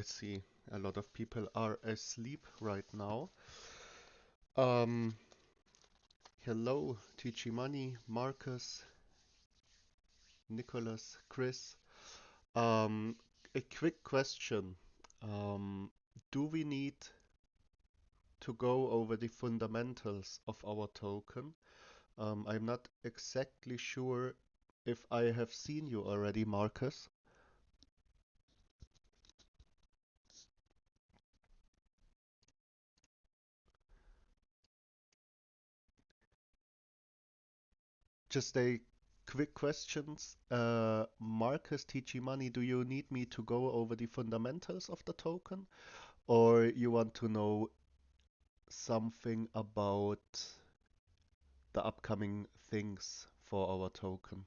see a lot of people are asleep right now. Um, Hello, TG Money, Marcus, Nicholas, Chris. Um, a quick question. Um, do we need to go over the fundamentals of our token? I'm not exactly sure if I have seen you already, Marcus. Just a quick questions. Marcus, TG Money, do you need me to go over the fundamentals of the token? Or you want to know something about the upcoming things for our token?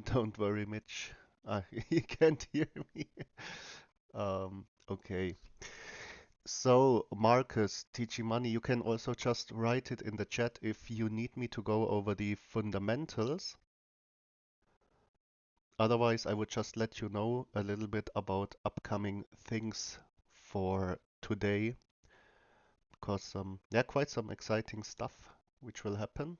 Don't worry, Mitch. You can't hear me. Okay. So, Marcus, TG Money, you can also just write it in the chat if you need me to go over the fundamentals. Otherwise, I would just let you know a little bit about upcoming things for today, because yeah, quite some exciting stuff which will happen.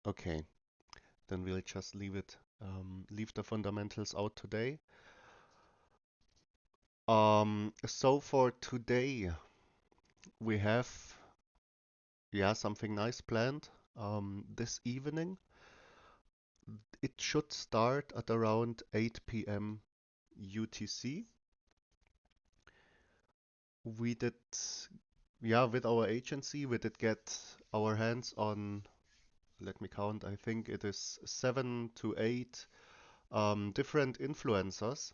Okay, then we'll just leave the fundamentals out today. So for today, we have yeah something nice planned. This evening, it should start at around 8 p.m. UTC. We did, yeah, with our agency, we did get our hands on, let me count, I think it is 7 to 8 different influencers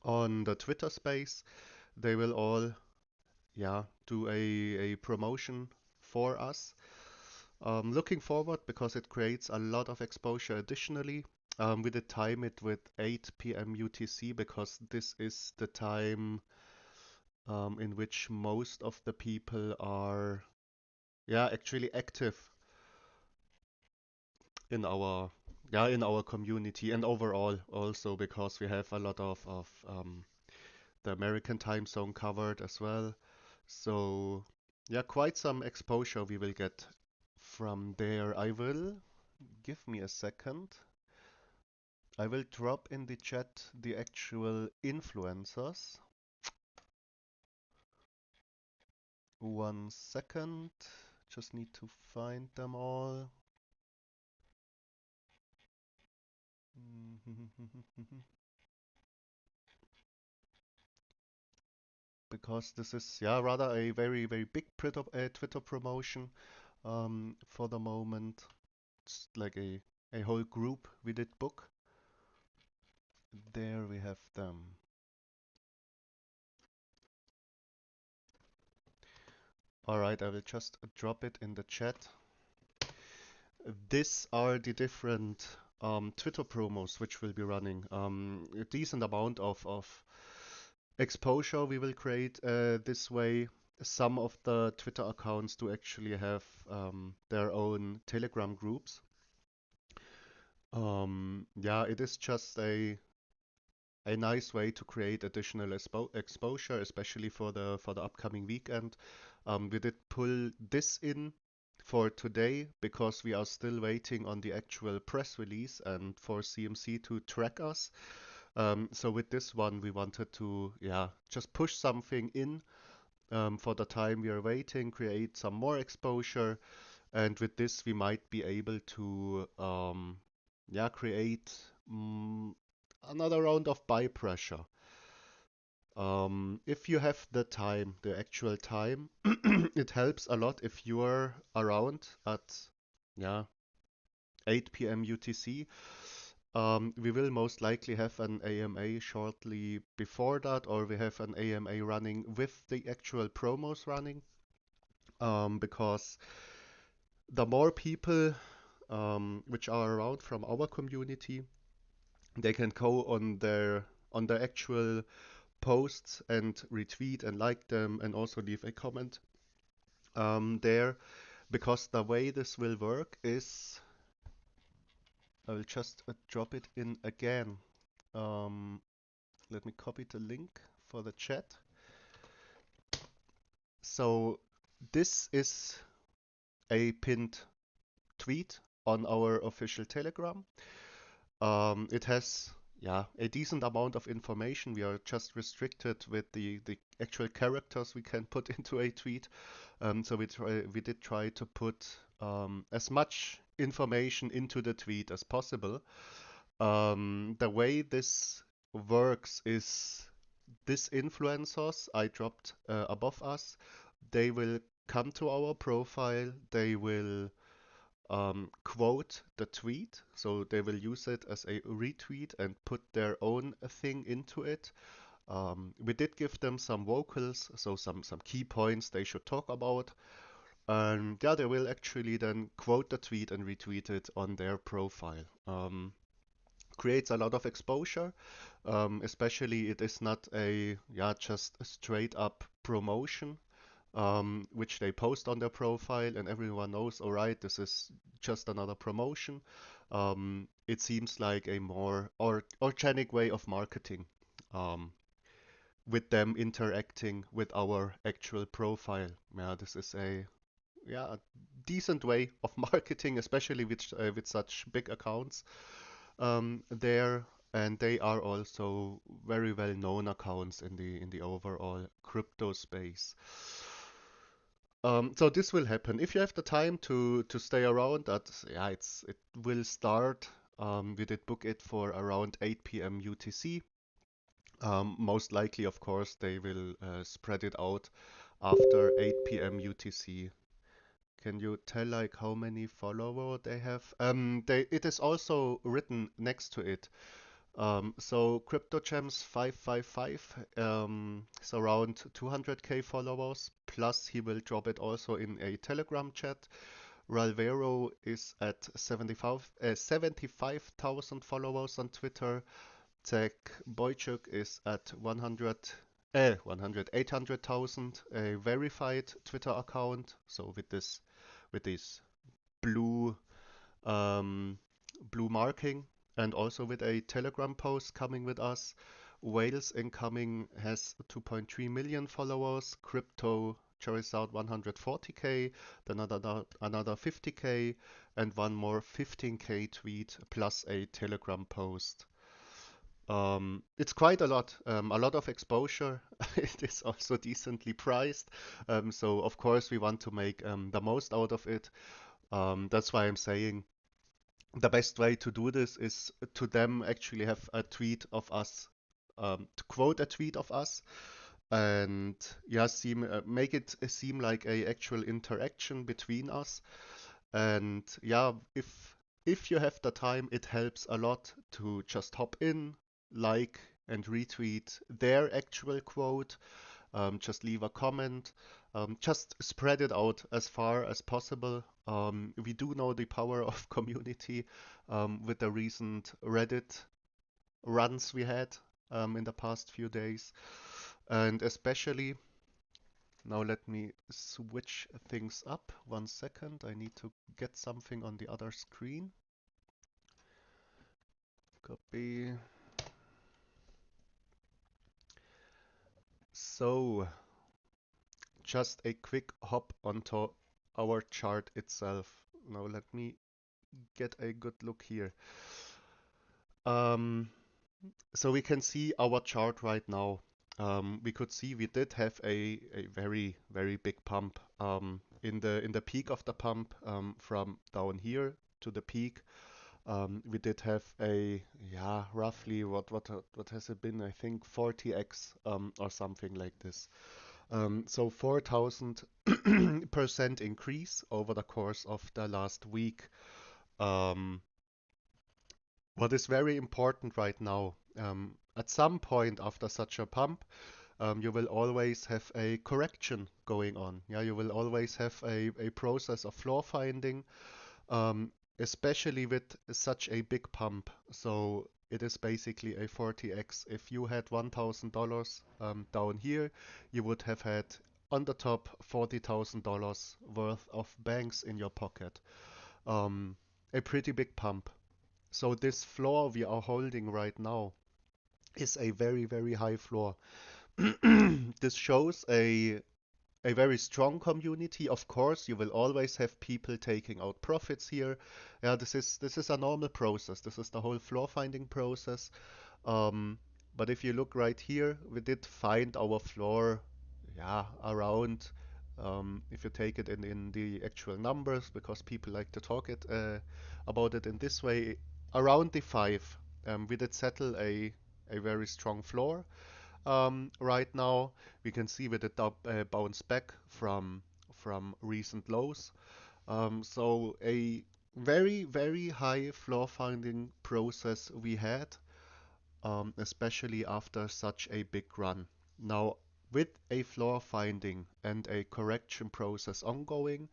on the Twitter space. They will all, yeah, do a promotion for us. Looking forward because it creates a lot of exposure additionally. We did time it with 8 p.m. UTC because this is the time in which most of the people are, yeah, actually active in our, yeah, in our community and overall also because we have a lot of the American time zone covered as well. So, yeah, quite some exposure we will get from there. Give me a second. I will drop in the chat the actual influencers. 1 second. Just need to find them all. Because this is, yeah, rather a very big Twitter promotion for the moment. It's like a whole group we did book. There we have them. All right, I will just drop it in the chat. These are the different Twitter promos which will be running. A decent amount of exposure we will create this way. Some of the Twitter accounts do actually have their own Telegram groups. Yeah, it is just a nice way to create additional exposure, especially for the upcoming weekend. We did pull this in for today because we are still waiting on the actual press release and for CMC to track us. So with this one, we wanted to, yeah, just push something in for the time we are waiting, create some more exposure, and with this, we might be able to, yeah, create another round of buy pressure. If you have the time, the actual time, it helps a lot if you are around at, yeah, 8 p.m. UTC. We will most likely have an AMA shortly before that, or we have an AMA running with the actual promos running, because the more people which are around from our community, they can go on their actual posts and retweet and like them and also leave a comment there, because the way this will work is I will just drop it in again. Um, Let me copy the link for the chat. So this is a pinned tweet on our official Telegram. It has, yeah, a decent amount of information. We are just restricted with the actual characters we can put into a tweet. So we did try to put as much information into the tweet as possible. The way this works is these influencers I dropped above us, they will come to our profile, they will quote the tweet, so they will use it as a retweet and put their own thing into it. We did give them some vocals, so some key points they should talk about. And yeah, they will actually then quote the tweet and retweet it on their profile. Creates a lot of exposure, especially it is not a, yeah, just a straight up promotion, which they post on their profile and everyone knows, all right, this is just another promotion. It seems like a more organic way of marketing, um, with them interacting with our actual profile. Yeah, this is a, yeah, a decent way of marketing, especially with such big accounts there, and they are also very well known accounts in the overall crypto space. So this will happen if you have the time to stay around. That, yeah, it will start. We did book it for around 8 p.m. UTC. Most likely, of course, they will spread it out after 8 p.m. UTC. Can you tell like how many followers they have? It is also written next to it. So CryptoGems 555 is around 200k followers. Plus he will drop it also in a Telegram chat. Ralvero is at 75,000 followers on Twitter. Tech Boychuk is at 800,000, a verified Twitter account. So with this blue um, blue marking, and also with a Telegram post coming with us. Wales Incoming has 2.3 million followers. Crypto Charizard 140k, then another 50k, and one more 15k tweet plus a Telegram post. It's quite a lot of exposure. It is also decently priced. So of course we want to make the most out of it. That's why I'm saying the best way to do this is to them actually have a tweet of us, to quote a tweet of us, and yeah, make it seem like a actual interaction between us. And yeah, if you have the time, it helps a lot to just hop in, like and retweet their actual quote, just leave a comment, just spread it out as far as possible. We do know the power of community with the recent Reddit runs we had in the past few days. And especially, now let me switch things up. 1 second, I need to get something on the other screen. Copy. So, just a quick hop onto our chart itself. Now let me get a good look here. Um, so we can see our chart right now. We could see we did have a very big pump in the peak of the pump, from down here to the peak. We did have a, yeah, roughly what has it been? I think 40x or something like this. So 4,000% increase over the course of the last week. Um, What is very important right now, at some point after such a pump, you will always have a correction going on. Yeah, you will always have a process of floor finding, um, especially with such a big pump. So it is basically a 40x. If you had $1,000 down here, you would have had on the top $40,000 worth of banks in your pocket. Um, a pretty big pump. So this floor we are holding right now is a very, very high floor. This shows a very strong community. Of course, you will always have people taking out profits here. Yeah, this is a normal process. This is the whole floor finding process. Um, but if you look right here, we did find our floor, yeah, around. If you take it in the actual numbers, because people like to talk it about it in this way, around the five, we did settle a very strong floor. Right now, we can see with the bounce back from recent lows. So a very, very high floor finding process we had, especially after such a big run. Now, with a floor finding and a correction process ongoing,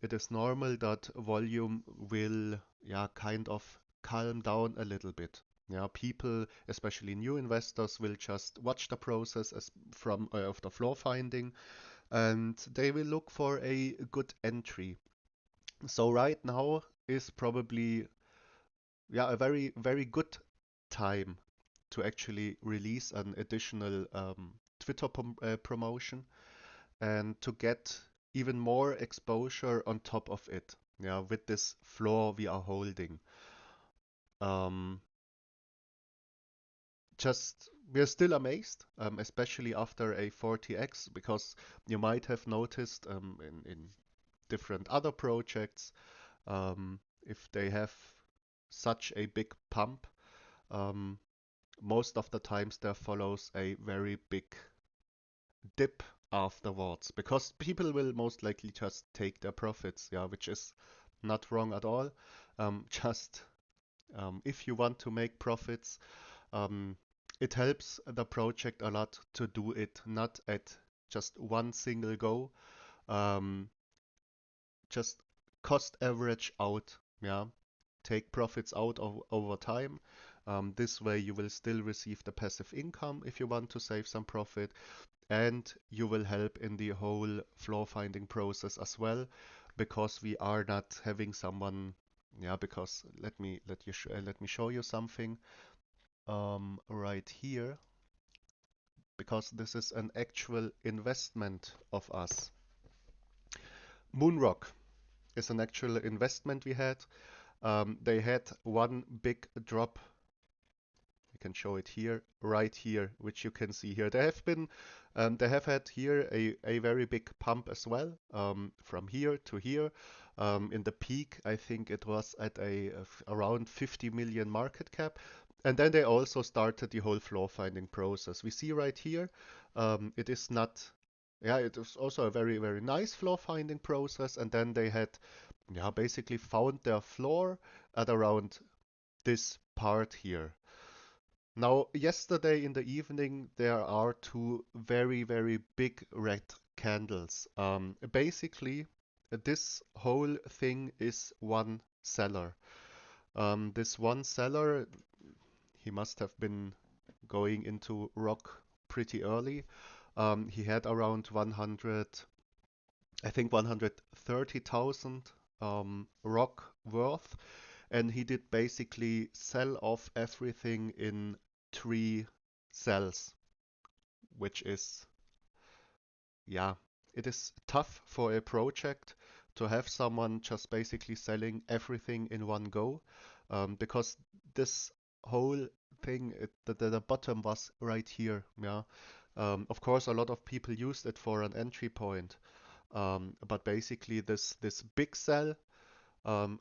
it is normal that volume will, yeah, kind of calm down a little bit. Yeah, people, especially new investors, will just watch the process as from of the floor finding, and they will look for a good entry. So right now is probably, yeah, a very, very good time to actually release an additional Twitter promotion and to get even more exposure on top of it. Yeah, with this floor we are holding. Um, just we're still amazed, especially after a 40x, because you might have noticed in different other projects, if they have such a big pump, um, most of the times there follows a very big dip afterwards, because people will most likely just take their profits, yeah, which is not wrong at all. Just if you want to make profits, um, it helps the project a lot to do it not at just one single go. Um, just cost average out, yeah. Take profits out over time. This way you will still receive the passive income if you want to save some profit, and you will help in the whole floor finding process as well, because we are not having someone. Yeah, because let me show you something right here, because this is an actual investment of us. Moonrock is an actual investment we had. They had one big drop. I can show it here, right here, which you can see here. They have had here a very big pump as well, from here to here. In the peak, I think it was at around 50 million market cap. And then they also started the whole floor finding process. We see right here, it is not, yeah, it was also a very, very nice floor finding process. And then they had, yeah, basically found their floor at around this part here. Now, yesterday in the evening, there are two very, very big red candles. Basically, this whole thing is one seller. This one seller, he must have been going into rock pretty early. He had around 100, I think 130,000 rock worth, and he did basically sell off everything in three cells, which is, yeah, it is tough for a project to have someone just basically selling everything in one go, because this whole thing, the bottom was right here, yeah. Of course, a lot of people used it for an entry point, but basically this big cell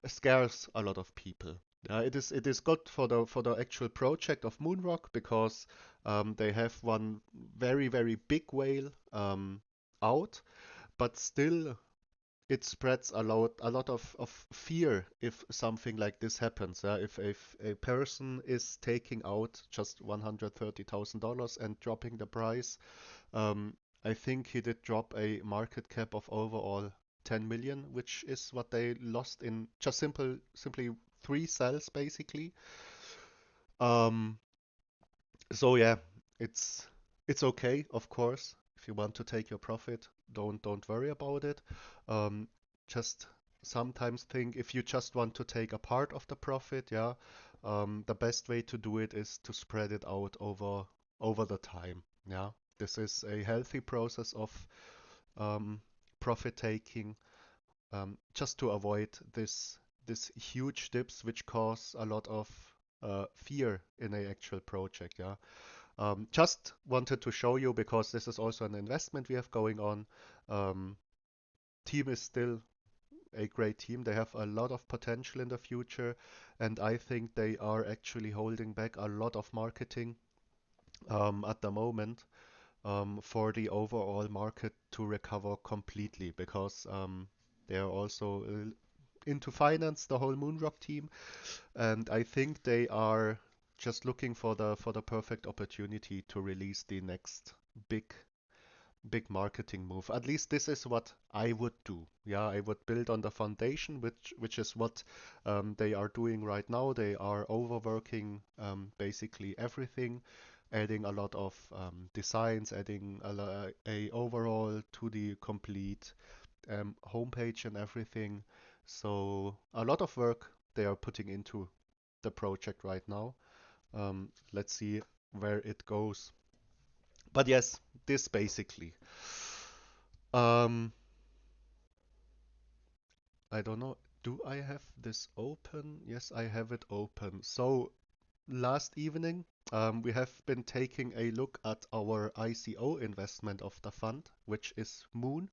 scares a lot of people. It is good for the actual project of Moonrock, because they have one very, very big whale out, but still it spreads a lot of fear if something like this happens. If a person is taking out just $130,000 and dropping the price, um, I think he did drop a market cap of overall 10 million, which is what they lost in just simply three cells basically. Um, so yeah, it's it's okay, of course. If you want to take your profit, don't worry about it. Um, just sometimes think if you just want to take a part of the profit, yeah, the best way to do it is to spread it out over the time. Yeah, this is a healthy process of um, profit taking, just to avoid this huge dips which cause a lot of fear in a actual project. Yeah. Just wanted to show you because this is also an investment we have going on. Um, Team is still a great team. They have a lot of potential in the future, and I think they are actually holding back a lot of marketing at the moment for the overall market to recover completely because they are also into finance, the whole Moonrock team, and I think they are just looking for the perfect opportunity to release the next big big marketing move. At least this is what I would do. Yeah, I would build on the foundation, which is what they are doing right now. They are overworking basically everything, adding a lot of designs, adding a overall to the complete homepage and everything. So a lot of work they are putting into the project right now. Let's see where it goes. But yes, this basically. Um, I don't know. Do I have this open? Yes, I have it open. So last evening, we have been taking a look at our ICO investment of the fund, which is Moon.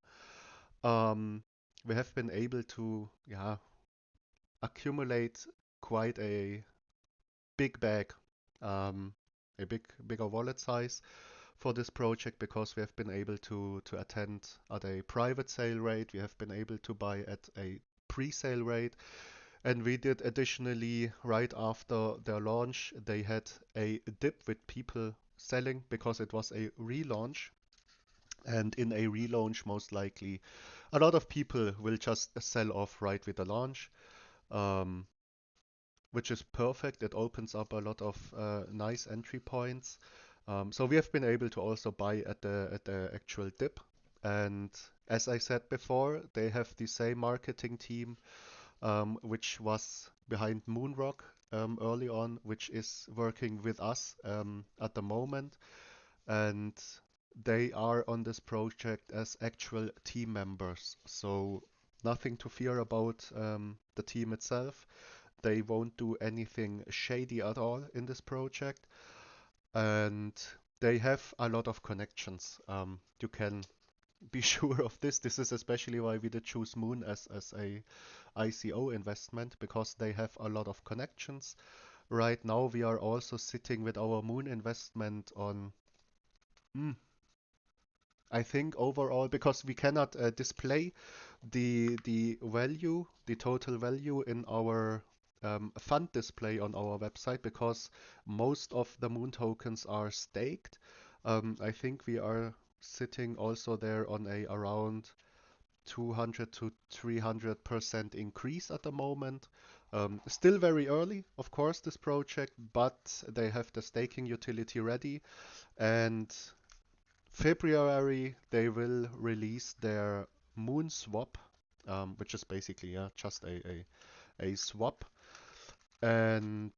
Um, we have been able to, yeah, accumulate quite a big bag, um, a bigger wallet size for this project because we have been able to attend at a private sale rate. We have been able to buy at a pre-sale rate, and we did additionally right after their launch. They had a dip with people selling because it was a relaunch. And in a relaunch, most likely, a lot of people will just sell off right with the launch. Um, which is perfect. It opens up a lot of nice entry points. So we have been able to also buy at the actual dip. And as I said before, they have the same marketing team which was behind Moonrock early on, which is working with us at the moment. And they are on this project as actual team members. So nothing to fear about the team itself. They won't do anything shady at all in this project, and they have a lot of connections. You can be sure of this. This is especially why we did choose Moon as a ICO investment because they have a lot of connections. Right now, we are also sitting with our Moon investment on, mm, I think overall, because we cannot display the value, the total value in our fund display on our website because most of the Moon tokens are staked. I think we are sitting also there on a around 200 to 300% increase at the moment. Still very early, of course, this project, but they have the staking utility ready, and February they will release their Moon swap, which is basically just a swap. And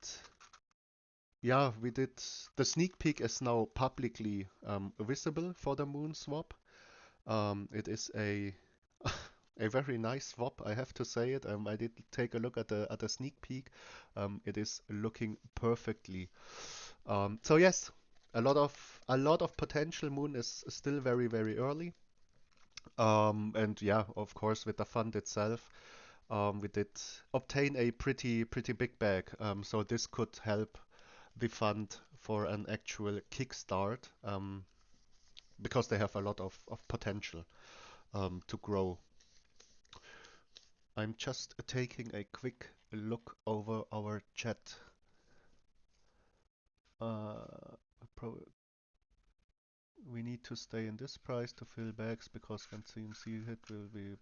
yeah, we did the sneak peek is now publicly visible for the Moon swap. It is a a very nice swap, I have to say it. I did take a look at the sneak peek. It is looking perfectly. So yes, a lot of potential. Moon is still very early. And yeah, of course, with the fund itself, we did obtain a pretty big bag. So this could help the fund for an actual kickstart, because they have a lot of potential to grow. I'm just taking a quick look over our chat. Uh, pro we need to stay in this price to fill bags because when CMC hit will be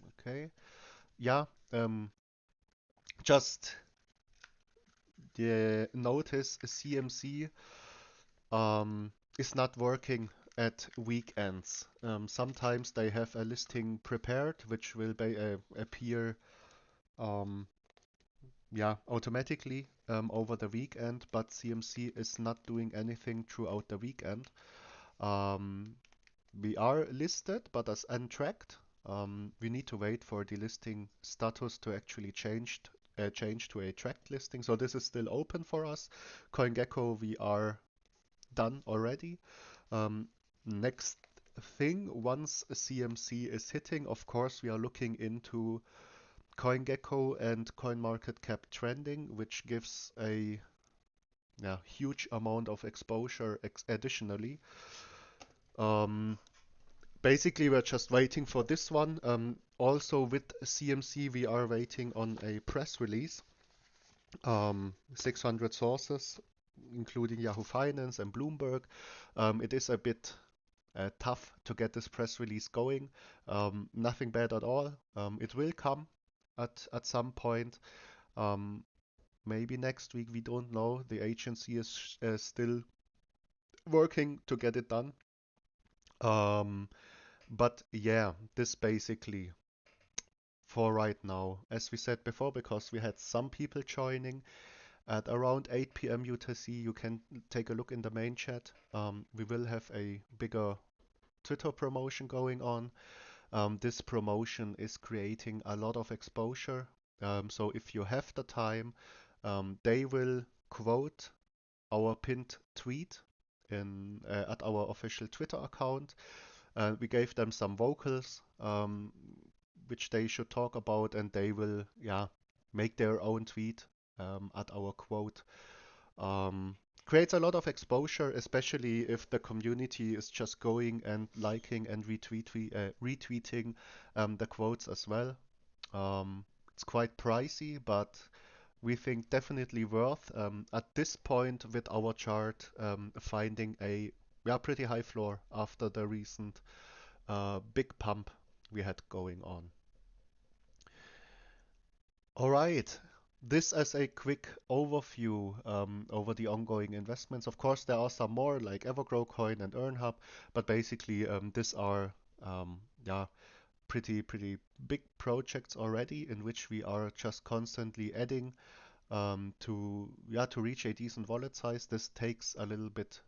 okay. Yeah, just the notice CMC is not working at weekends. Sometimes they have a listing prepared which will be, appear um, yeah, automatically over the weekend, but CMC is not doing anything throughout the weekend. Um, we are listed, but as untracked. We need to wait for the listing status to actually change to a tracked listing. So this is still open for us. CoinGecko, we are done already. Um, next thing, once CMC is hitting, of course, we are looking into CoinGecko and CoinMarketCap trending, which gives a huge amount of exposure additionally. Um, Basically, we're just waiting for this one. Also, with CMC, we are waiting on a press release. 600 sources, including Yahoo Finance and Bloomberg. It is a bit tough to get this press release going. Nothing bad at all. It will come at some point. Um, Maybe next week, we don't know. The agency is still working to get it done. Um, but yeah, this basically for right now. As we said before, because we had some people joining at around 8 p.m. UTC, you can take a look in the main chat. We will have a bigger Twitter promotion going on. This promotion is creating a lot of exposure. So if you have the time, they will quote our pinned tweet at our official Twitter account. We gave them some vocals, which they should talk about, and they will, make their own tweet at our quote. Um, Creates a lot of exposure, especially if the community is just going and liking and retweeting the quotes as well. It's quite pricey, but we think definitely worth at this point with our chart finding a pretty high floor after the recent big pump we had going on. All right. This as a quick overview over the ongoing investments. Of course, there are some more like Evergrow Coin and EarnHub, but basically these are yeah pretty big projects already in which we are just constantly adding to reach a decent wallet size. This takes a little bit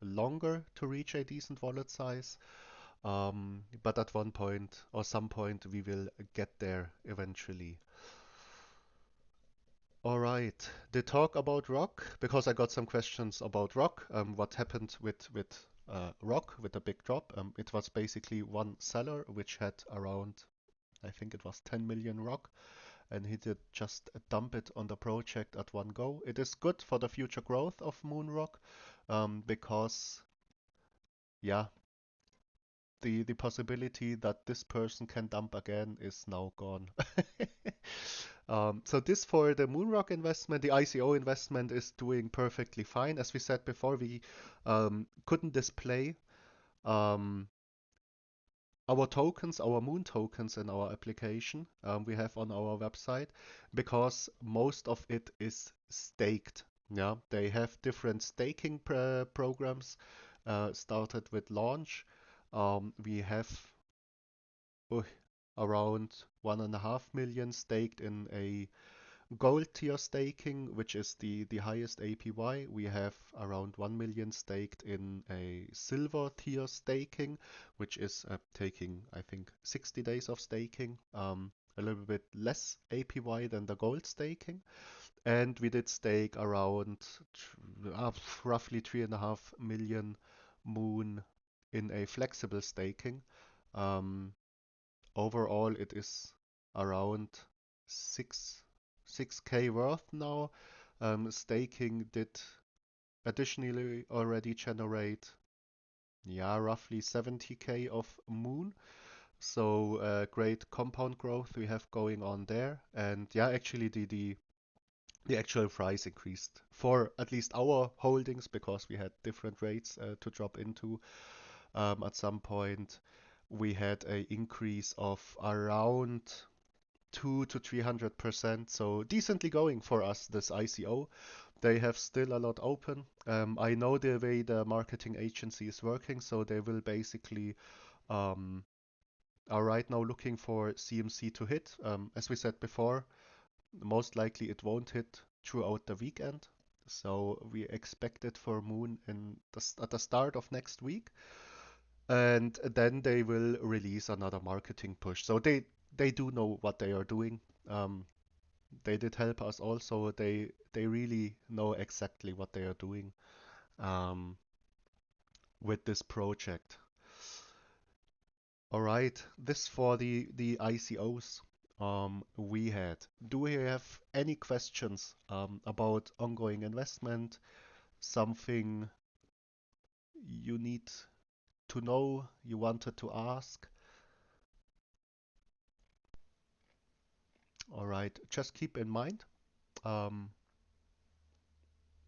longer to reach a decent wallet size, but at one point or some point we will get there eventually. All right. The talk about Rock, because I got some questions about Rock. What happened with Rock with the big drop? It was basically one seller which had around, I think it was 10 million Rock, and he did just dump it on the project at one go. It is good for the future growth of Moonrock, because yeah, the possibility that this person can dump again is now gone. So this for the Moonrock investment, the ICO investment is doing perfectly fine. As we said before, we couldn't display um, our tokens, our Moon tokens in our application we have on our website because most of it is staked. Yeah, they have different staking programs started with launch. We have uh, around 1.5 million staked in a gold tier staking, which is the highest APY. We have around 1 million staked in a silver tier staking, which is taking, I think, 60 days of staking. A little bit less APY than the gold staking. And we did stake around roughly 3.5 million Moon in a flexible staking. Um, Overall, it is around 6 6K worth now. Staking did additionally already generate roughly 70K of Moon. So great compound growth we have going on there. And yeah, actually the actual price increased for at least our holdings because we had different rates to drop into. At some point, we had a increase of around 200 to 300%. So decently going for us, this ICO. They have still a lot open. I know the way the marketing agency is working, so they will basically um, are right now looking for CMC to hit. As we said before, most likely it won't hit throughout the weekend. So we expect it for Moon at the start of next week, and then they will release another marketing push. So they do know what they are doing. Um, they did help us also. They really know exactly what they are doing um, with this project. All right, this for the ICOs we had. Do we have any questions about ongoing investment? Something you need to know, you wanted to ask? All right, just keep in mind, um,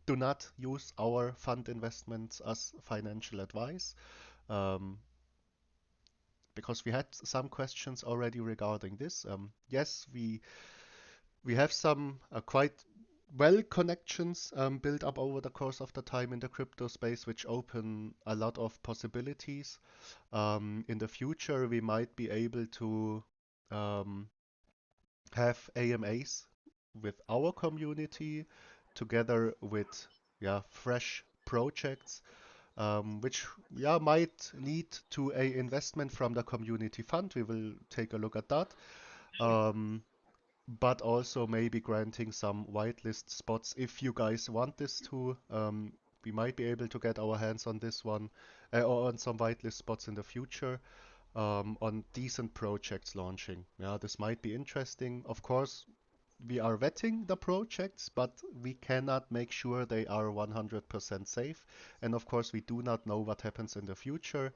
do not use our fund investments as financial advice, um, because we had some questions already regarding this. Yes, we have some quite well connections built up over the course of the time in the crypto space, which open a lot of possibilities. In the future, we might be able to um, have AMAs with our community together with fresh projects, which might lead to a investment from the community fund. We will take a look at that. Um, but also maybe granting some whitelist spots if you guys want this too. We might be able to get our hands on this one or on some whitelist spots in the future on decent projects launching. Yeah, this might be interesting. Of course, we are vetting the projects, but we cannot make sure they are 100% safe. And of course, we do not know what happens in the future.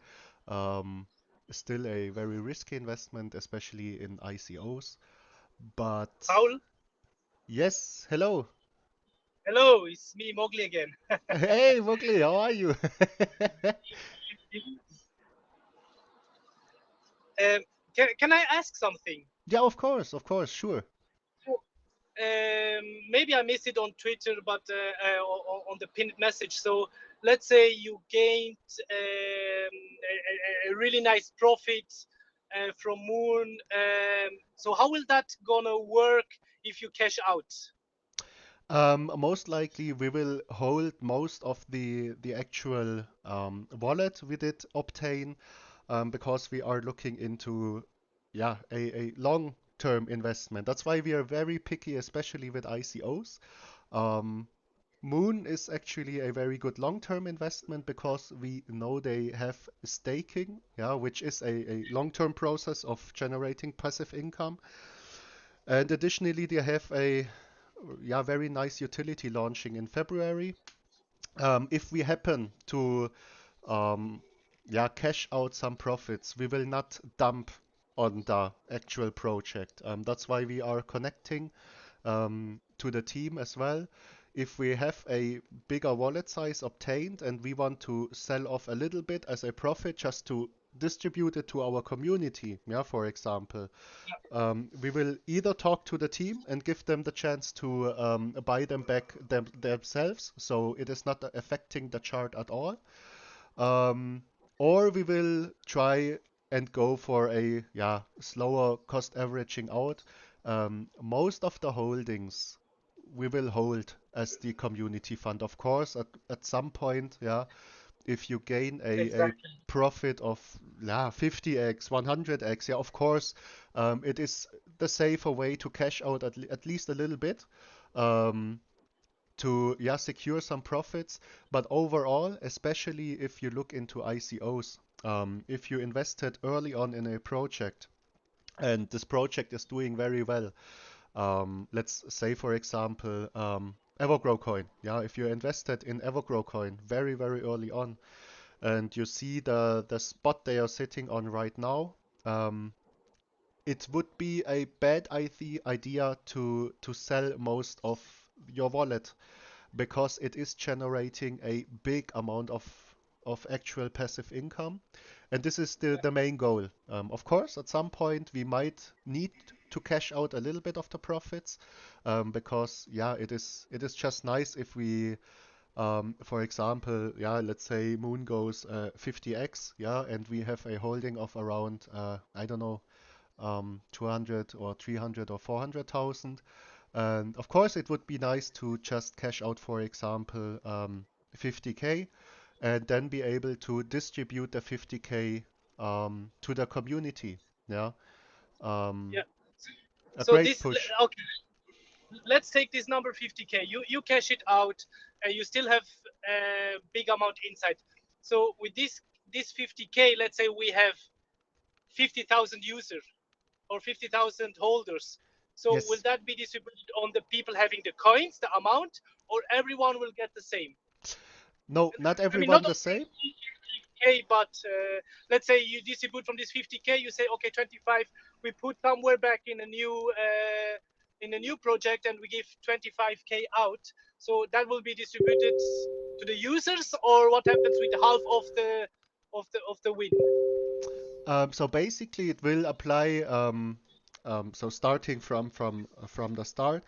Um, Still a very risky investment, especially in ICOs. But Paul, yes, hello. hello, it's me, Mowgli again. Hey, Mowgli, how are you? um, can I ask something? Yeah, of course, sure. So, maybe I missed it on Twitter, but on the pinned message. So let's say you gained a really nice profit from Moon. So how will that gonna work if you cash out? Most likely we will hold most of the actual wallet we did obtain because we are looking into a long-term investment. That's why we are very picky, especially with ICOs. Um, Moon is actually a very good long-term investment because we know they have staking, which is a long-term process of generating passive income. And additionally, they have a very nice utility launching in February. If we happen to um, cash out some profits, we will not dump on the actual project. That's why we are connecting to the team as well. If we have a bigger wallet size obtained and we want to sell off a little bit as a profit just to distribute it to our community, for example, we will either talk to the team and give them the chance to buy them back themselves, so it is not affecting the chart at all, um, or we will try and go for a slower cost averaging out. Most of the holdings we will hold as the community fund. Of course, at some point, if you gain a Exactly. profit of 50x, 100x, of course, it is the safer way to cash out at least a little bit. Um, to secure some profits. But overall, especially if you look into ICOs, if you invested early on in a project and this project is doing very well, let's say for example Evergrow coin. Yeah, if you invested in Evergrow coin very early on and you see the spot they are sitting on right now, um, it would be a bad idea to sell most of your wallet because it is generating a big amount of actual passive income. And this is the main goal. Of course, at some point we might need to cash out a little bit of the profits, because yeah, it is just nice if we, for example, yeah, let's say Moon goes 50x, yeah, and we have a holding of around I don't know, 200 or 300 or 400,000. And of course, it would be nice to just cash out, for example, 50K and then be able to distribute the 50K to the community. Yeah, um, Yeah. a So great this, push. okay, let's take this number 50K. You cash it out, and you still have a big amount inside. So with this 50K, let's say we have 50,000 users or 50,000 holders. So will Yes. that be distributed on the people having the coins, the amount, or everyone will get the same? No, not I mean, not everyone the only same. 50K, but let's say you distribute from this 50K, you say, okay, 25, we put somewhere back in a new project, and we give 25K out. So that will be distributed to the users, or what happens with half of the win? So basically, it will apply. So starting from the start,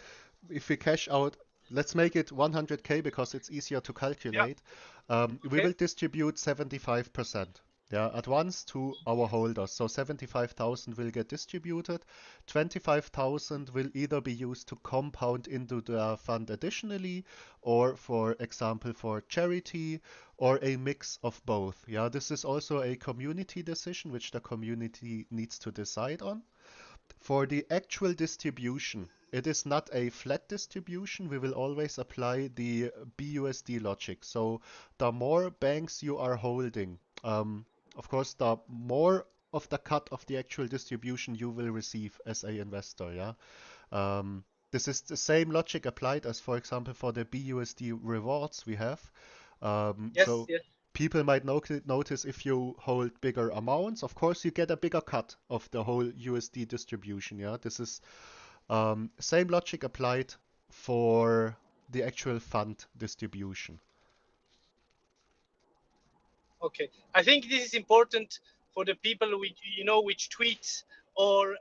if we cash out, let's make it 100K because it's easier to Yeah. calculate. We Okay. will distribute 75%, yeah, at once to our holders. So 75,000 will get distributed. 25,000 will either be used to compound into the fund additionally, or for example for charity, or a mix of both. Yeah, this is also a community decision which the community needs to decide on. For the actual distribution, it is not a flat distribution. We will always apply the BUSD logic. So the more banks you are holding, of course, the more of the cut of the actual distribution you will receive as a investor. Yeah. This is the same logic applied as, for example, for the BUSD rewards we have. Yes. So Yes. people might notice if you hold bigger amounts, of course, you get a bigger cut of the whole USD distribution. Yeah, this is same logic applied for the actual fund distribution. Okay, I think this is important for the people which tweet or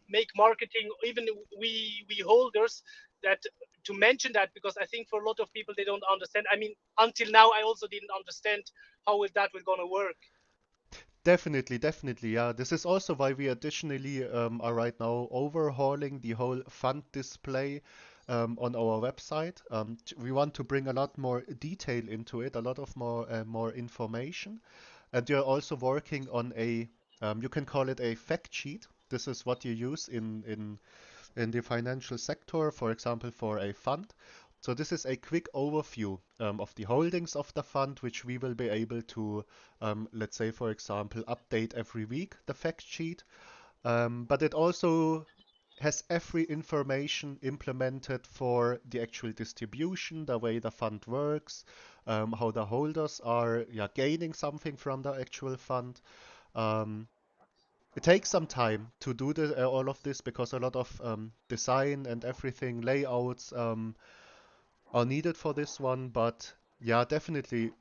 make marketing, even we holders, that to mention that, because I think for a lot of people they don't understand. I mean, until now I also didn't understand how that will gonna work. Definitely, definitely, yeah. This is also why we additionally are right now overhauling the whole fund display on our website. We want to bring a lot more detail into it, a lot of more information, and you're also working on a you can call it a fact sheet. This is what you use in the financial sector, for example, for a fund. So this is a quick overview of the holdings of the fund, which we will be able to, let's say, for example, update every week, the fact sheet. But it also has every information implemented for the actual distribution, the way the fund works, how the holders are, yeah, gaining something from the actual fund. Um, it takes some time to do all of this because a lot of design and everything, layouts are needed for this one. But yeah, definitely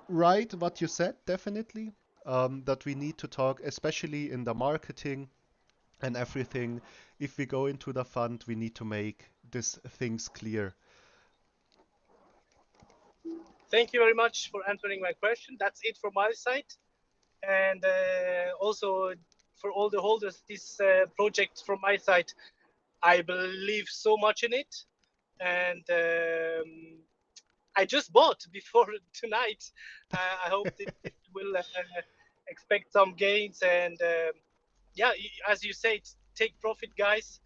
right what you said, definitely. That we need to talk, especially in the marketing and everything. If we go into the fund, we need to make these things clear. Thank you very much for answering my question. That's it from my side, and also for all the holders, this project from my side, I believe so much in it, and I just bought before tonight. I hope it will expect some gains, and yeah, as you say, take profit, guys.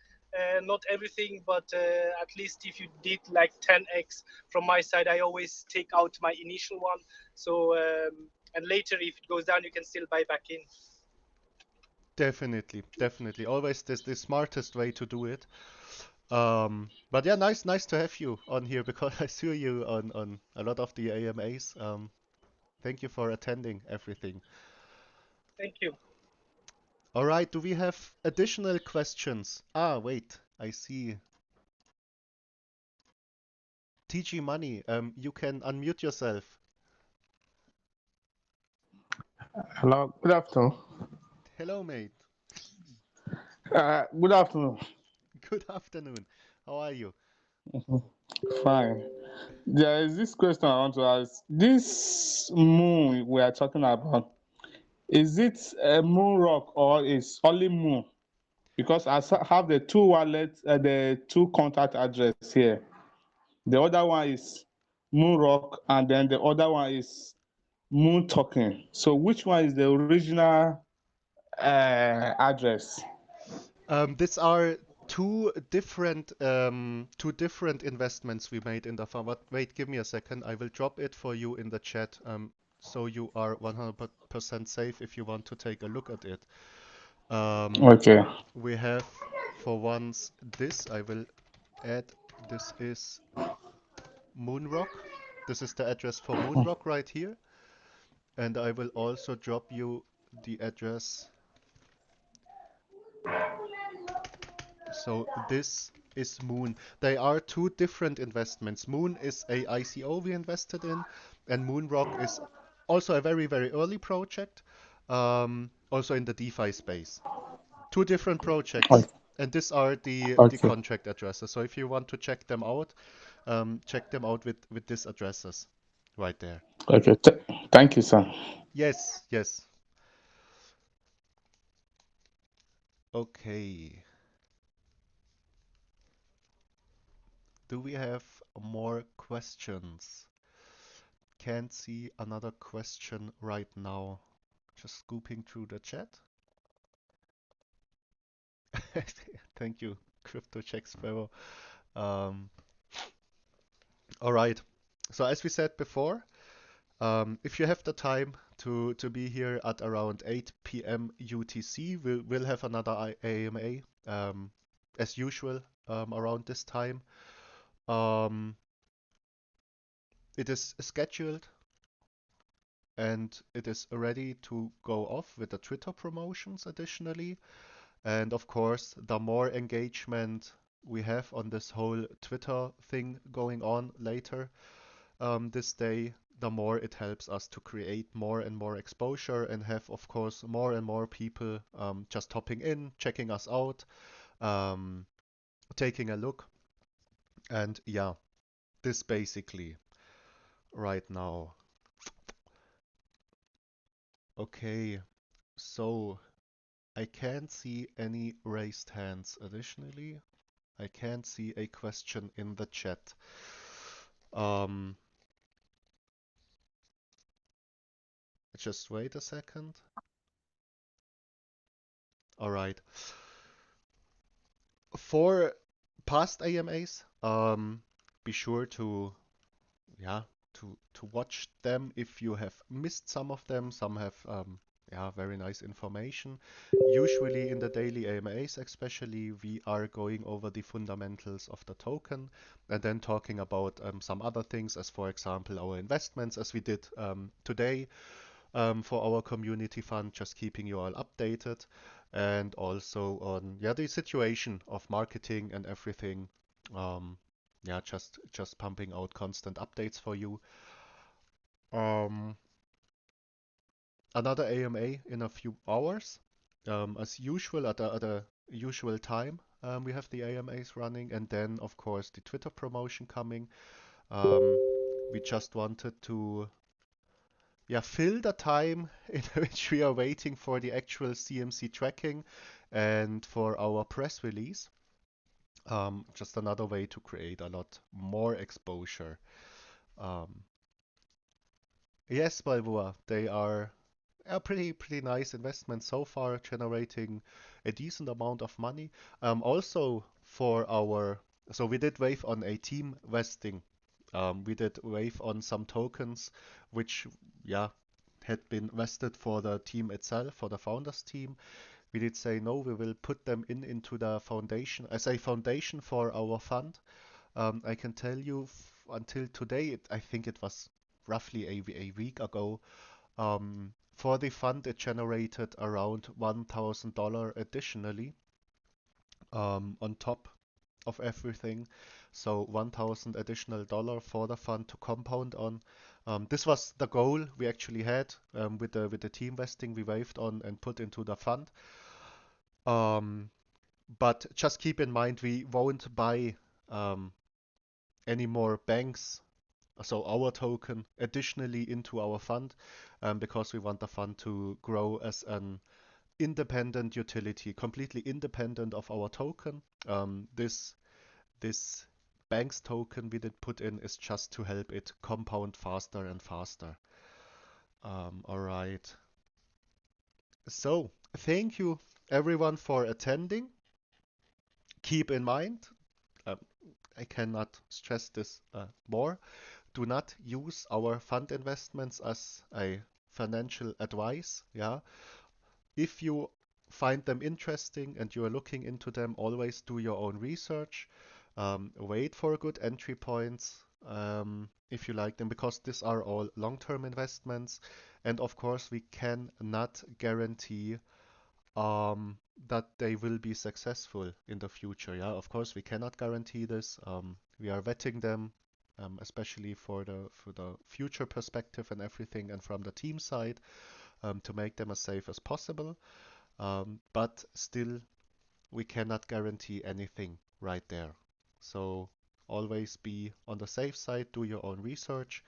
Not everything, but at least if you did like 10x from my side, I always take out my initial one. So and later, if it goes down, you can still buy back in. Definitely, definitely. Always this the smartest way to do it. But yeah, nice to have you on here because I saw you on a lot of the AMAs. Thank you for attending everything. Thank you. All right, do we have additional questions? Ah, wait, I see. TG Money, you can unmute yourself. Hello, good afternoon. Hello, mate. Good afternoon. Good afternoon. How are you? Fine. There is this question I want to ask. This moon we are talking about, is it a moon rock or is only moon? Because have the two wallets, the two contact address here. The other one is moon rock, and then the other one is moon token. So which one is the original address? These are two different investments we made in the fund. But wait, give me a second. I will drop it for you in the chat, so you are 100% safe if you want to take a look at it. Okay. We have for once this. I will add. This is Moonrock. This is the address for Moonrock right here, and I will also drop you the address. So this is Moon. They are two different investments. Moon is a ICO we invested in, and Moonrock is also a very, very early project, also in the DeFi space. Two different projects, and these are the Okay. contract addresses. So if you want to check them out with these addresses right there. Okay. Thank you, sir. Yes, yes. Okay. Do we have more questions? Can't see another question right now. Just scooping through the chat. Thank you, Crypto Check Sparrow. Um, all right. So as we said before, if you have the time to be here at around 8 p.m. UTC, we'll have another AMA as usual around this time. Um, it is scheduled and it is ready to go off with the Twitter promotions additionally. And of course, the more engagement we have on this whole Twitter thing going on later this day, the more it helps us to create more and more exposure and have, of course, more and more people just hopping in, checking us out, um, taking a look. And yeah, this basically right now. Okay, so I can't see any raised hands additionally. I can't see a question in the chat. Um, just wait a second. All right. For past AMAs, be sure to yeah to watch them if you have missed some of them. Some have yeah very nice information. Usually in the daily AMAs, especially, we are going over the fundamentals of the token and then talking about some other things, as for example our investments, as we did today for our community fund, just keeping you all updated, and also on yeah the situation of marketing and everything. Um, yeah, just pumping out constant updates for you. Um, Another AMA in a few hours, as usual at a usual time. We have the AMAs running, and then of course the Twitter promotion coming. Um, we just wanted to yeah, fill the time in which we are waiting for the actual CMC tracking and for our press release. Just another way to create a lot more exposure. Um, yes, Balboa, they are a pretty nice investment so far, generating a decent amount of money. Also for our, so we did wave on a team vesting. We did wave on some tokens, which yeah had been vested for the team itself, for the founders team. We did say no, we will put them into the foundation as a foundation for our fund. I can tell you until today, I think it was roughly a week ago, For the fund, it generated around $1,000 additionally on top of everything. So 1,000 additional dollar for the fund to compound on. This was the goal we actually had with the team vesting we waived on and put into the fund. But just keep in mind we won't buy any more banks, so our token additionally into our fund because we want the fund to grow as an independent utility, completely independent of our token. This bank's token we did put in is just to help it compound faster and faster. All right. So thank you everyone for attending. Keep in mind, um, I cannot stress this more. Do not use our fund investments as a financial advice. Yeah. If you find them interesting and you are looking into them, always do your own research. Wait for good entry points if you like them, because these are all long-term investments. And of course, we cannot guarantee that they will be successful in the future. Yeah, of course, we cannot guarantee this. We are vetting them, especially for the future perspective and everything, and from the team side, to make them as safe as possible. But still, we cannot guarantee anything right there. So always be on the safe side, do your own research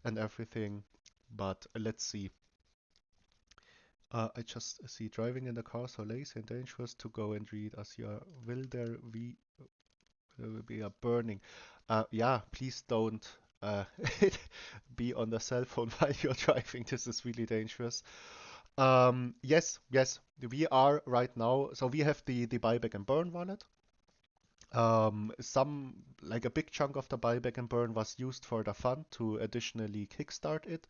and everything. But let's see. I just see driving in the car so lazy and dangerous to go and read as you are. Will be a burning? Yeah, please don't be on the cell phone while you're driving. This is really dangerous. Yes, we are right now. So we have the buyback and burn wallet. Like a big chunk of the buyback and burn was used for the fund to additionally kickstart it.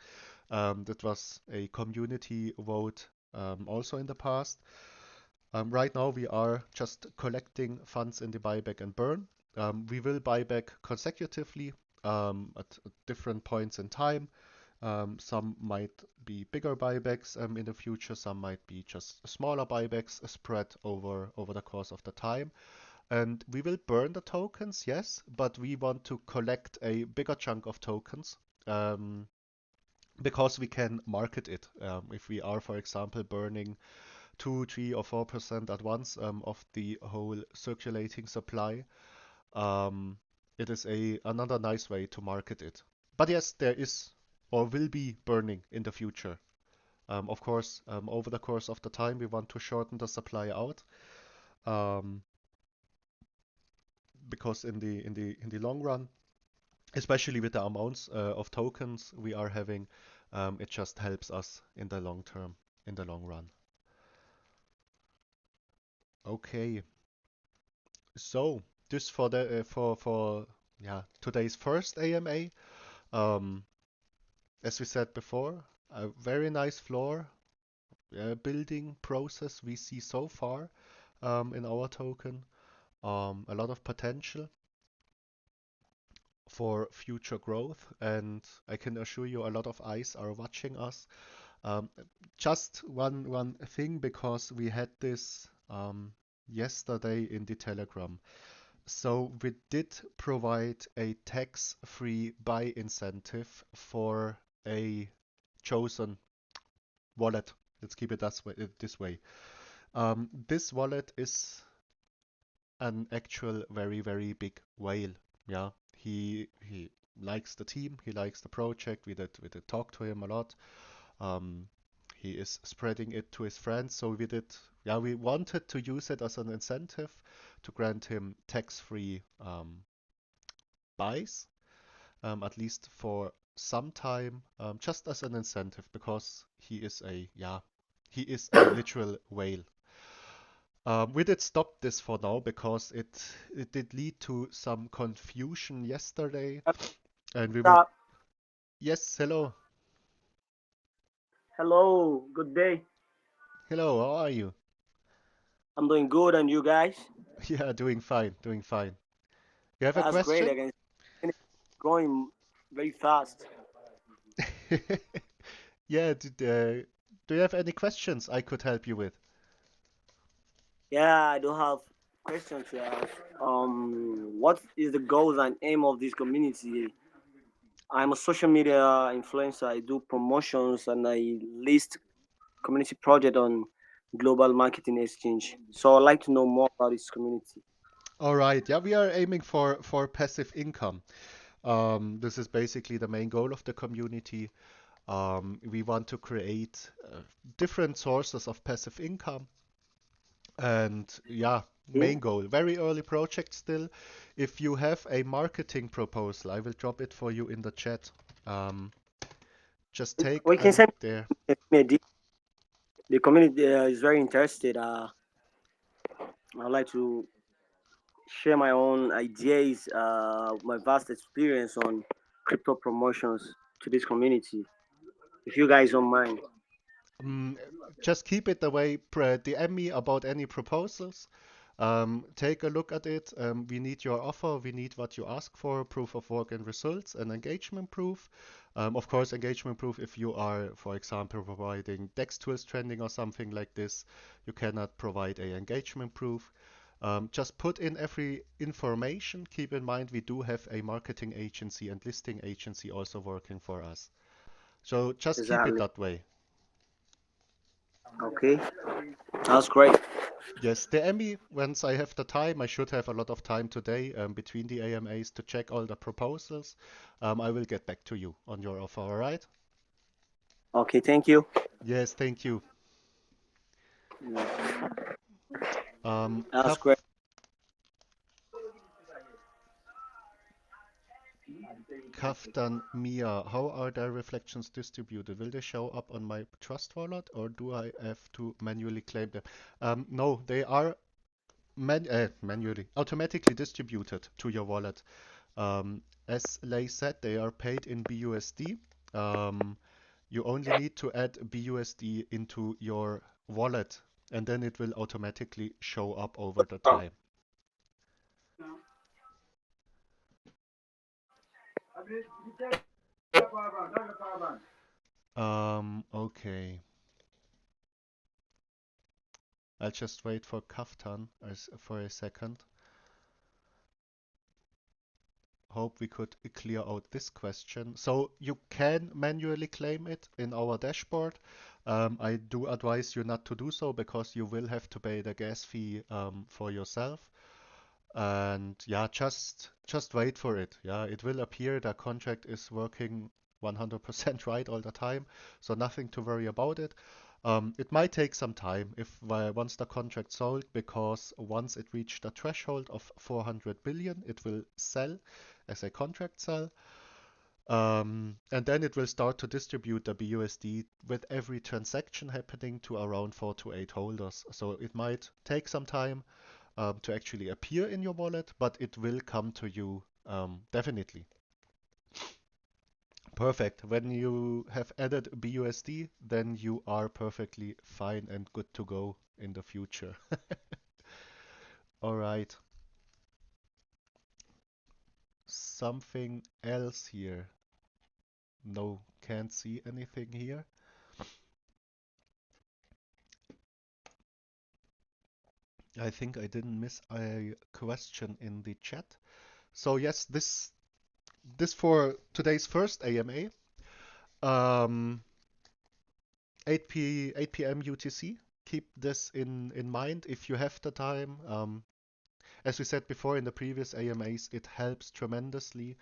That was a community vote also in the past. Right now we are just collecting funds in the buyback and burn. We will buy back consecutively at different points in time. Some might be bigger buybacks in the future, some might be just smaller buybacks spread over the course of the time. And we will burn the tokens, yes, but we want to collect a bigger chunk of tokens because we can market it. If we are, for example, burning 2, 3, or 4% at once of the whole circulating supply, it is another nice way to market it. But yes, there is or will be burning in the future. Of course, over the course of the time, we want to shorten the supply out. Because in the long run, especially with the amounts of tokens we are having, it just helps us in the long term, in the long run. Okay, so this for the for yeah today's first AMA. Um, as we said before, a very nice floor building process we see so far in our token. A lot of potential for future growth, and I can assure you a lot of eyes are watching us. Um, just one thing, because we had this yesterday in the Telegram. So we did provide a tax-free buy incentive for a chosen wallet. Let's keep it this way. This wallet is an actual very big whale. Yeah, he likes the team, he likes the project. We did talk to him a lot. Um, he is spreading it to his friends, so we wanted to use it as an incentive to grant him tax-free buys, at least for some time, just as an incentive, because he is a literal whale. We did stop this for now because it did lead to some confusion yesterday, and we were Stop. yes, hello, Hello. Good day. hello, how are you? I'm doing good, and you guys? Yeah, doing fine, doing fine. You have a That's great. I question? can see it growing very fast. Yeah, Do you have any questions I could help you with? Yeah, I do have questions to ask. What is the goals and aim of this community? I'm a social media influencer. I do promotions and I list community project on global marketing exchange. So I'd like to know more about this community. All right. Yeah, we are aiming for passive income. This is basically the main goal of the community. We want to create different sources of passive income. And yeah, Okay. main goal, very early project still. If you have a marketing proposal, I will drop it for you in the chat. Um, just take We a can look send there. me a the community is very interested. I'd like to share my own ideas, my vast experience on crypto promotions to this community. If you guys don't mind. Mm, just keep it the way. DM me about any proposals. Take a look at it. We need your offer. We need what you ask for, proof of work and results, and engagement proof. Of course, engagement proof if you are, for example, providing Dextools trending or something like this, you cannot provide a engagement proof. Just put in every information. Keep in mind we do have a marketing agency and listing agency also working for us. So just keep it Exactly. that way. Okay. That's great. Yes, the Emmy, once I have the time, I should have a lot of time today between the AMAs to check all the proposals. I will get back to you on your offer, all right? Okay, thank you. Yes, thank you. That's great. Kaftan Mia, how are their reflections distributed? Will they show up on my Trust wallet or do I have to manually claim them? No, they are manually, automatically distributed to your wallet. As Lei said, they are paid in BUSD. You only need to add BUSD into your wallet and then it will automatically show up over the time. Okay. I'll just wait for Kaftan for a second. Hope we could clear out this question. So you can manually claim it in our dashboard. I do advise you not to do so because you will have to pay the gas fee for yourself. And yeah, just wait for it. Yeah, it will appear. The contract is working 100% right all the time, so nothing to worry about it. It might take some time if once the contract sold, because once it reached the threshold of 400 billion, it will sell as a contract sell. And then it will start to distribute the BUSD with every transaction happening to around 4 to 8 holders. So it might take some time to actually appear in your wallet, but it will come to you definitely. Perfect. When you have added BUSD, then you are perfectly fine and good to go in the future. All right. Something else here. No, can't see anything here. I think I didn't miss a question in the chat. So yes, this for today's first AMA. 8 p.m. UTC. Keep this in mind if you have the time. As we said before in the previous AMAs, it helps tremendously.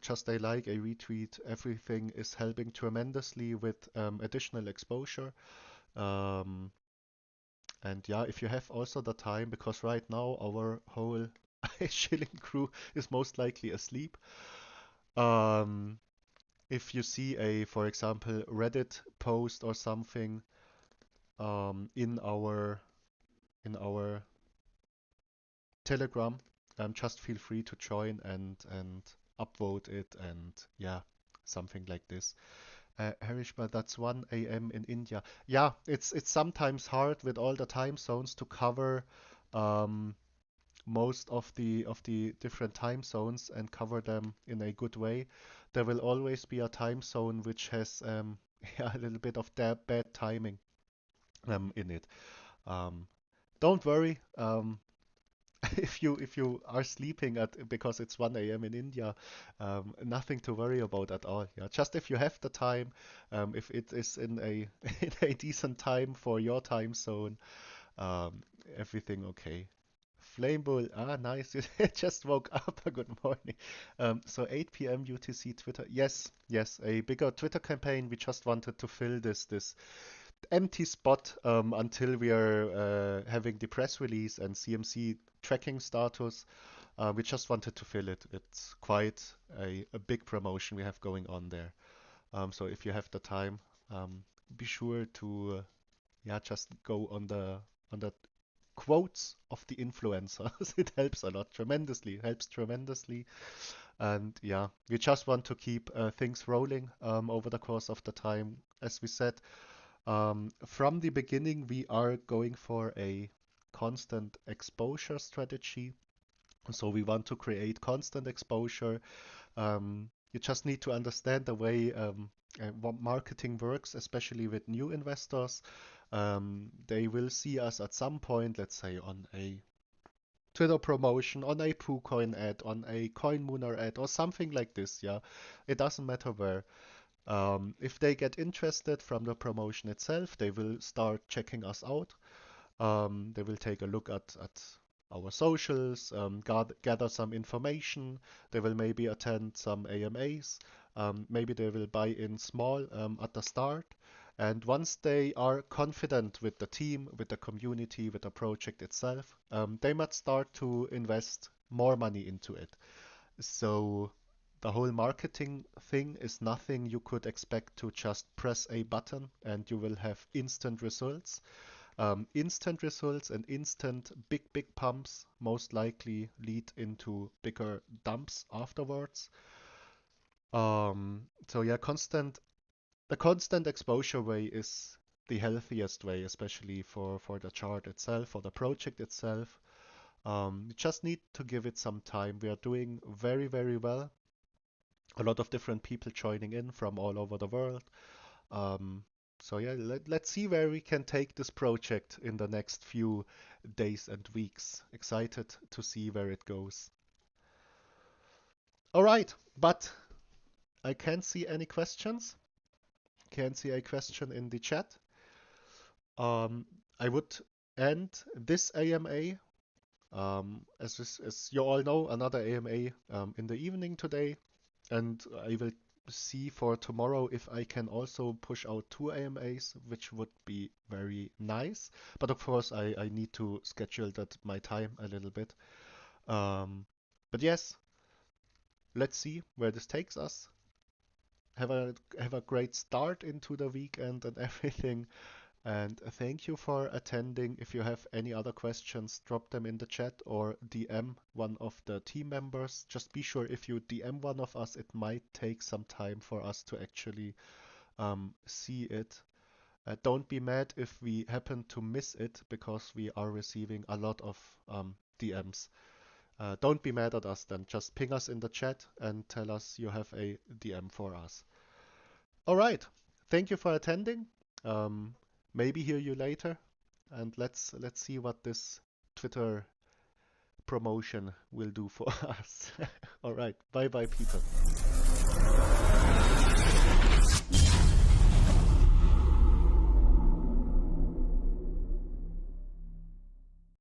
Just a like, a retweet, everything is helping tremendously with additional exposure. Um, and yeah, if you have also the time, because right now our whole shilling crew is most likely asleep. Um, if you see a, for example, Reddit post or something in our Telegram, just feel free to join and upvote it and yeah, something like this. Harishma, that's 1 a.m. in India. Yeah, it's sometimes hard with all the time zones to cover um, most of the different time zones and cover them in a good way. There will always be a time zone which has yeah, a little bit of that bad timing in it. Um, don't worry. If you are sleeping at because it's 1 a.m. in India, nothing to worry about at all. Yeah, just if you have the time, if it is in a in a decent time for your time zone, um, everything okay. Flame Bull, nice. You just woke up. Good morning. So 8 p.m. UTC Twitter. Yes, yes, a bigger Twitter campaign. We just wanted to fill this empty spot until we are having the press release and CMC tracking status. We just wanted to fill it. It's quite a big promotion we have going on there. So if you have the time, be sure to yeah just go on the quotes of the influencers. It helps a lot, tremendously. Helps tremendously. And yeah, we just want to keep things rolling over the course of the time. As we said, from the beginning, we are going for a constant exposure strategy. So we want to create constant exposure. You just need to understand the way what marketing works, especially with new investors. They will see us at some point, let's say on a Twitter promotion, on a Poocoin ad, on a CoinMooner ad, or something like this. Yeah, it doesn't matter where. If they get interested from the promotion itself, they will start checking us out. They will take a look at our socials, gather some information. They will maybe attend some AMAs. Maybe they will buy in small at the start. And once they are confident with the team, with the community, with the project itself, they might start to invest more money into it. So the whole marketing thing is nothing you could expect to just press a button and you will have instant results. Instant results and instant big pumps most likely lead into bigger dumps afterwards. So yeah, the constant exposure way is the healthiest way, especially for the chart itself, for the project itself. You just need to give it some time. We are doing very well. A lot of different people joining in from all over the world. Um, so yeah, let's see where we can take this project in the next few days and weeks. Excited to see where it goes. All right, but I can't see any questions. Can't see a question in the chat. I would end this AMA. As you all know, another AMA in the evening today, and I will see for tomorrow if I can also push out 2 AMAs, which would be very nice. But of course, I need to schedule that my time a little bit. Um, but yes, let's see where this takes us. Have a great start into the weekend and everything. And thank you for attending. If you have any other questions, drop them in the chat or DM one of the team members. Just be sure if you DM one of us, it might take some time for us to actually see it. Don't be mad if we happen to miss it because we are receiving a lot of DMs. Don't be mad at us then. Just ping us in the chat and tell us you have a DM for us. All right. Thank you for attending. Um, maybe hear you later, and let's see what this Twitter promotion will do for us. All right. Bye bye, people.